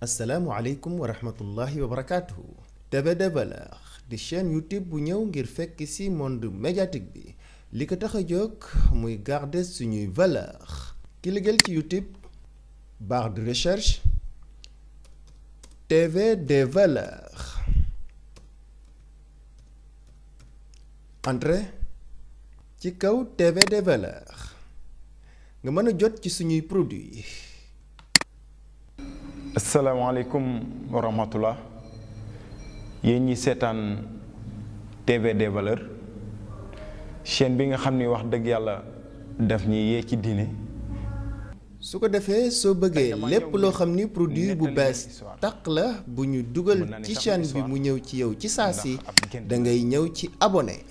Assalamu alaikum wa rahmatullahi wa barakatuhu. TV de valeur di chaîne YouTube bu ñëw ngir fekk ci monde médiatique bi li ko tax a jóg muy garder suñuy valeur ki liggéeyal ci YouTube barre de recherche TV de valeur entrée ci kaw TV de valeur nga mën a jot ci suñuy produits. asalaamaaleykum wa rahmatullah yéen ñi seetaan TV des valeurs chaîne bi nga xam ni wax dëgg yàlla daf ñuy yee ci diine. su ko defee soo bëggee lépp loo xam ni produit bu bees tàq la bu ñu dugal ci chaîne bi mu ñëw ci yow ci saa si da ngay ñëw ci abonné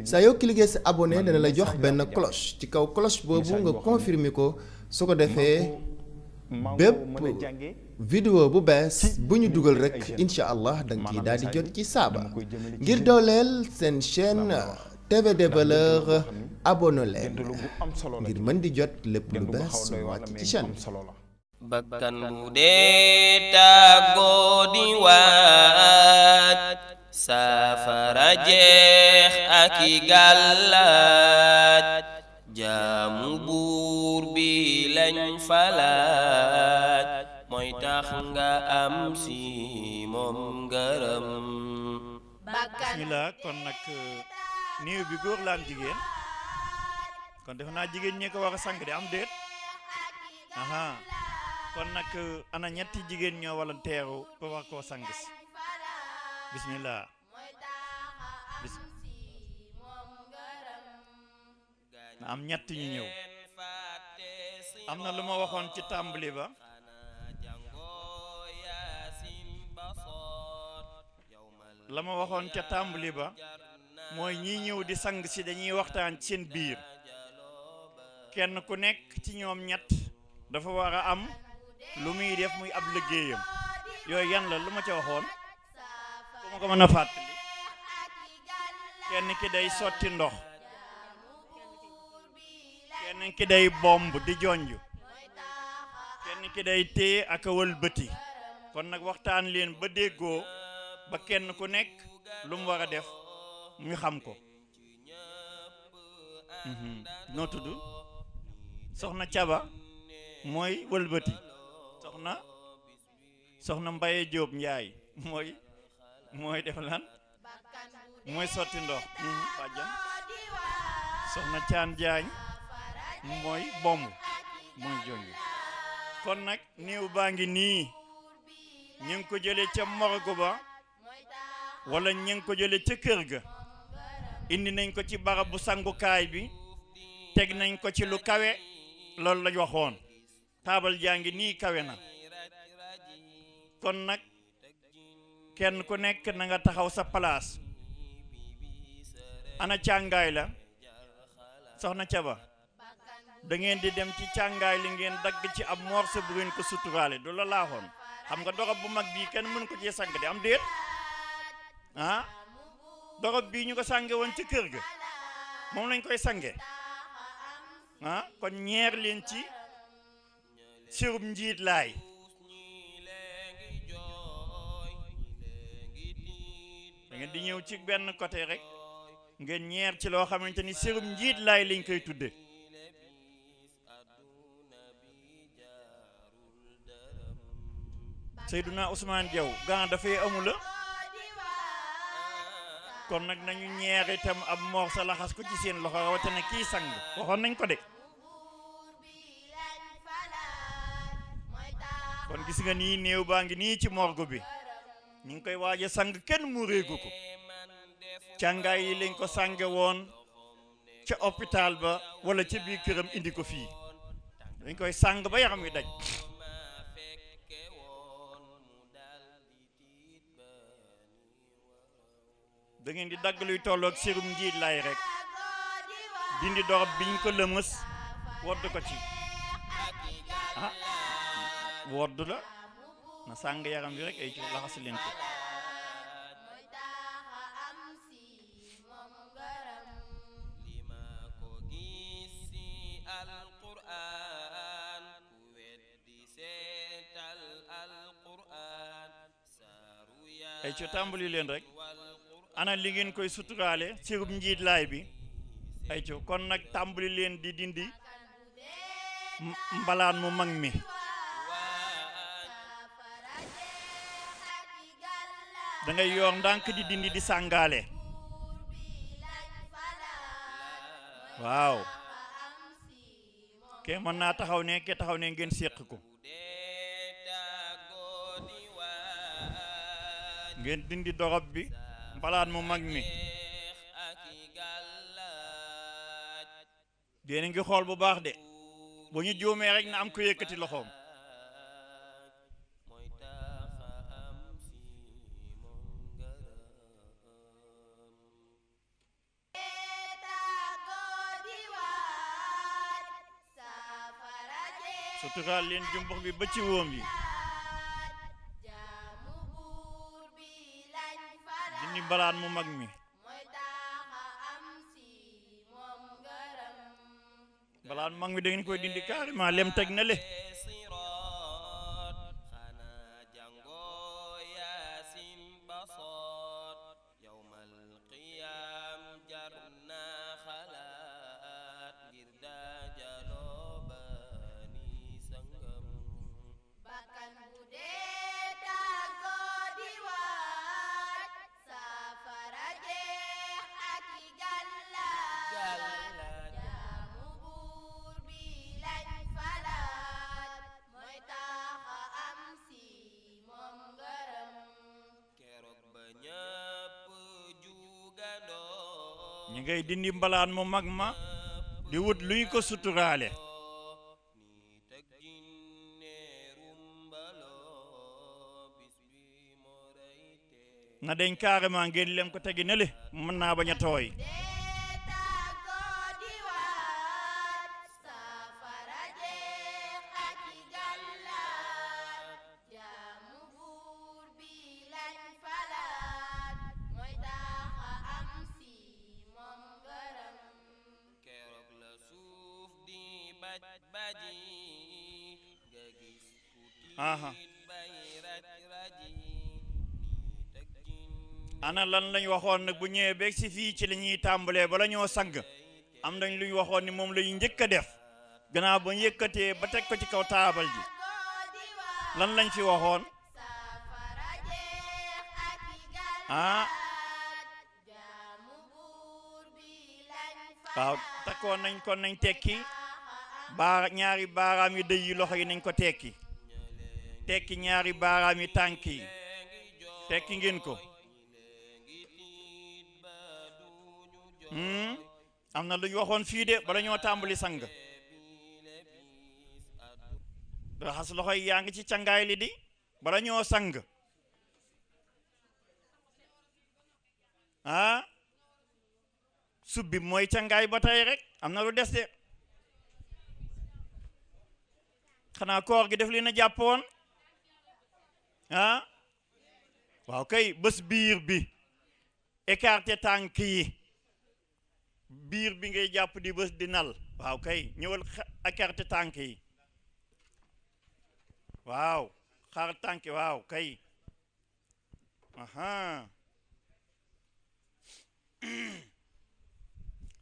saa yoo cliquer si abonné dana la jox benn cloche ci kaw cloche boobu nga confirmer ko su ko defee bépp vidéo bu bees bu ñu dugal rek incha allah da nga ciy daal di jot ci saaba ngir dooleel seen chaîne TV des valeurs abonné leen ngir mën di jot lépp lu bees su wàcc ci chaîne bakkan bu dee tàggoo di waaj saafara jeex ak i gàllaaj jaamu buur bi lañ falaaj mooy tax nga am si moom ngërëm. bismillah kon nag néew bi góor la am jigéen kon defe naa jigéen ñi ko war a sang di am déet aha kon nag ana ñetti jigéen ñoo wala teeru ba war koo sang si bismillah na am ñett ñu ñëw am na lu ma waxoon ci tàmbali ba la ma waxoon ca tàmbali ba mooy ñi ñëw di sang si dañuy waxtaan ci seen biir kenn ku nekk ci ñoom ñett dafa war a am lu muy def muy ab liggéeyam yooyu yan la lu ma ca waxoon ku ma ko mën a fàttali kenn ki day sotti ndox kenn ki day bomb di jonj kenn ki day téye ak a wëlbati kon nag waxtaan leen ba déggoo ba kenn ku nekk lu mu war a def mu xam ko noo tudd soxna Caba mooy wëlbati soxna Mbaye Jóob Njaay mooy def lan mooy sotti ndox bàjjan soxna Caan Jaañ mooy bomb mooy jonj kon nag néew baa ngi nii ñu ngi ko jëlee ca morgue ba wala ñu ngi ko jëlee ca kër ga indi nañ ko ci barab bu sangukaay bi teg nañ ko ci lu kawe loolu lañ waxoon taabal jaa ngi nii kawe na kon nag kenn ku nekk na nga taxaw sa place ana càngaay la soxna Caba da ngeen di dem ci càngaay li ngeen dagg ci ab morceau bu ngeen ko suturaale du la laaxoon xam nga dorob bu mag bii kenn mën ko cee sang di am déet ah dorob bii ñu ko sànge woon ci kër ga moom lañ koy sange ah kon ñeer leen ci sirub njiit laay da ngeen di ñëw ci benn côté rek ngeen ñeer ci loo xamante ni sirub njiit laay lañ koy tudde Seyduna Ousmane Diaw gan dafay amula kon nag nañu ñeer itam ab morsa laxas ko ci seen loxo rawatina kii sang waxoon nañ ko de kon gis nga nii néew baa ngi nii ci morgue bi ñu ngi koy waaje sang kenn mu réegu ko càngaay yi lañ ko sange woon ca hôpital ba wala ca biir këram indi ko fii dañ koy sang ba yaram wi daj da ngeen di dagg luy tolloog sérum njiit laay rek dindi dorob biñ ko lëmës wodd ko ci ah wodd la na sàng yaram bi rek ay ci laxas leen ko alquran ku weddi seetal alquran ay ci tàmbali leen rek ana li ngeen koy suturaale sirub njiit laay bi ay ci kon nag tàmbali leen di dindi mbalaan mu mag mi da ngay yor ndànk di dindi di sàngaale waaw ke mën naa taxaw ne ke taxaw ne ngeen séq ko ngeen dindi dorob bi mbalaan mu mag mi yéen a ngi xool bu baax de bu ñu juumee rek na am ko yëkkati loxoom suturaal leen jumbox bi ba ci wóom yi dindi mbalaan mu mag mi mbalaan mu mag mi da ngeen koy dindi carrément lem teg na le ñi ngay dindi mbalaan mu mag ma di wut luy ko suturaale na dañ carrément ngeen lem ko tegi na le mën naa bañ a tooy aha ana lan lañ waxoon nag bu ñëwee beeg si fii ci la ñuy tàmbalee bala ñoo sang am nañ luñ waxoon ni moom lañu njëkk a def gannaaw ba yëkkatee ba teg ko ci kaw taabal ji lan lañ fi waxoon ah waaw takkoon nañ kon nañ tekki ñaari baaraam yi dëy yi loxo yi nañ ko tekki tekki ñaari baaraam yi tànk yi tekki ngeen ko am na lu ñu waxoon fii de bala ñoo tàmbali sang raxas loxo yi yaa ngi ci cangaay li di bala ñoo sang ah subbi mooy cangaay ba tey rek am na lu des de xanaa koor gi def li na jàppoon ah waaw kay bés biir bi écarté tànk yi biir bi ngay jàpp di bés di nal waaw kay ñëwal écarté tànk yi waaw xaar tànk waaw kay aha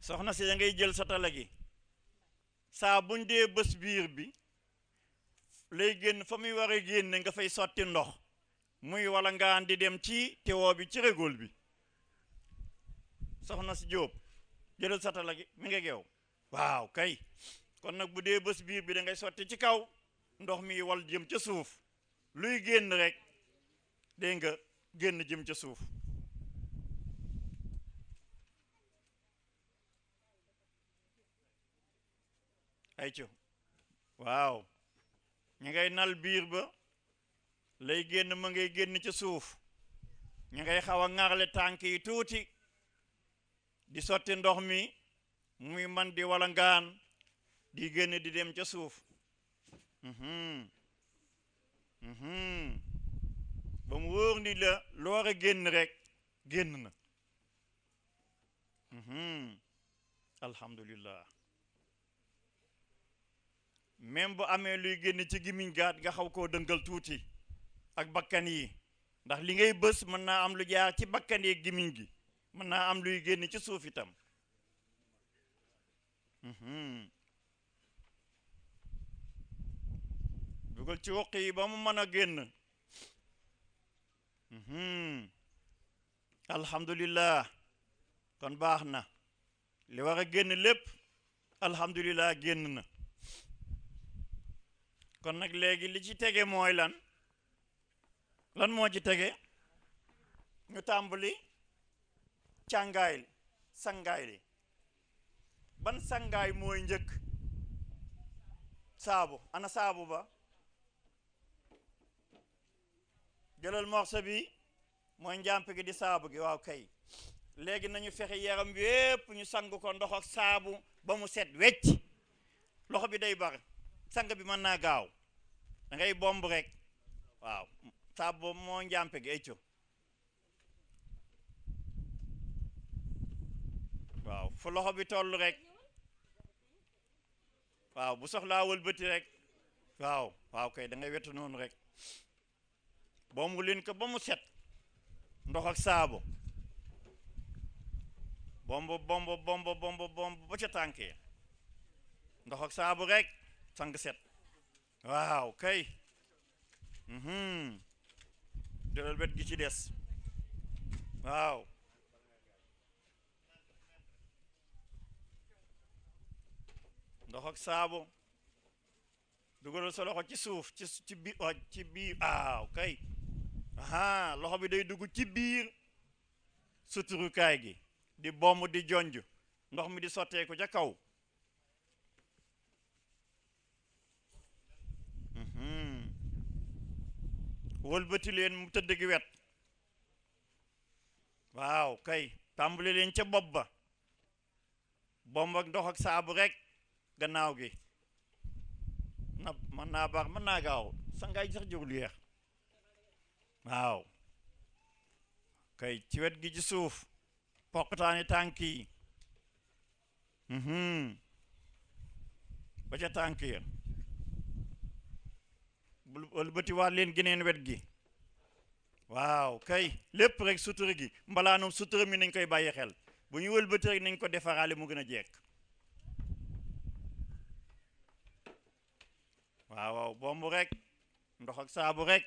soxna si da ngay jël sa tala gi saa buñ dee bés biir bi lay génn fa muy war a génn nga fay sotti ndox muy wala ngaan di dem ci teewoo bi ci régol bi soxna si Jóob jëlal satala gi mi nga geew waaw kay kon nag bu dee bés biir bi da ngay sotti ci kaw ndox mi wal jëm ca suuf luy génn rek dégg nga génn jëm ca suuf ay co waaw ñi ngay nal biir ba lay génn ma ngay génn ca suuf ñi ngay xaw a ŋarle tànk yi tuuti di sotti ndox mi muy man di wala ngaan di génn di dem ca suuf ba mu wóor ni la lu war a génn rek génn na alhamdulillah même bu amee luy génn ci gimiñ gaat nga xaw koo dëngal tuuti ak bakkan yi ndax li ngay bës mën naa am lu jaar ci bakkandee gimiñ gi mën naa am luy génn ci suuf itam dugal ci wuq yi ba mu mën a génn alhamdulillah kon baax na li war a génn lépp alhamdulillah génn na kon nag léegi li ci tege mooy lan moo ci tege ñu tàmbali càngaay sangaay li ban sangaay mooy njëkk saabu ana saabu ba jëlal morso bi mooy njàmp gi di saabu gi waaw kay léegi nañu fexe yaram bi yépp ñu sang ko ndox ak saabu ba mu set wecc loxo bi day bar sang bi mën naa gaaw da ngay bomb rek waaw saabu boobu moo njàmp gi ay co waaw fu loxo bi toll rek waaw bu soxlaa wëlbati rek waaw kay da ngay wetu noonu rek bombu leen ko ba mu set ndox ak saabu bomb ba ca tànkee ndox ak saabu rek sang set waaw kay jëlal wet gi ci des waaw ndox ak saabu dugalal sa loxo ci suuf ci biir waaw kay loxo bi day dugg ci biir suturukaay gi di bomb di jonj ndox mi di sotteeku ca kaw wëlbati leen mu tëdd gi wet waaw kay tàmbali leen ca bopp ba bomb ak ndox ak saabu rek gannaaw gi na mën naa baax mën naa gaaw sangaay sax jógul yeex waaw kay ci wet gi ci suuf poqtaani tànk yi ba ca tànk ya wëlbati waat leen geneen wet gi waaw kay lépp rek sutura gi mbalaanum sutura mi nañ koy bàyyi xel bu ñu wëlbati rek nañ ko defaraale mu gën a jekk waaw bomb rek ndox ak saabu rek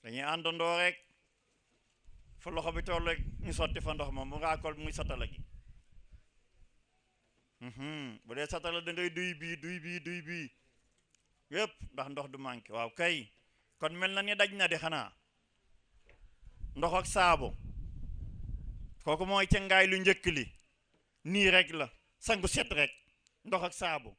dañuy àndandoo rek fa loxo bi toll rek ñu sotti fa ndox ma mu raakol muy satala gi bu dee satala da ngay duy bii yépp ndax ndox du manqué waaw kay kon mel na ni daj na di xanaa ndox ak saabu kooku mooy ca ngaay lu njëkk li nii rek la sangu set rek ndox ak saabu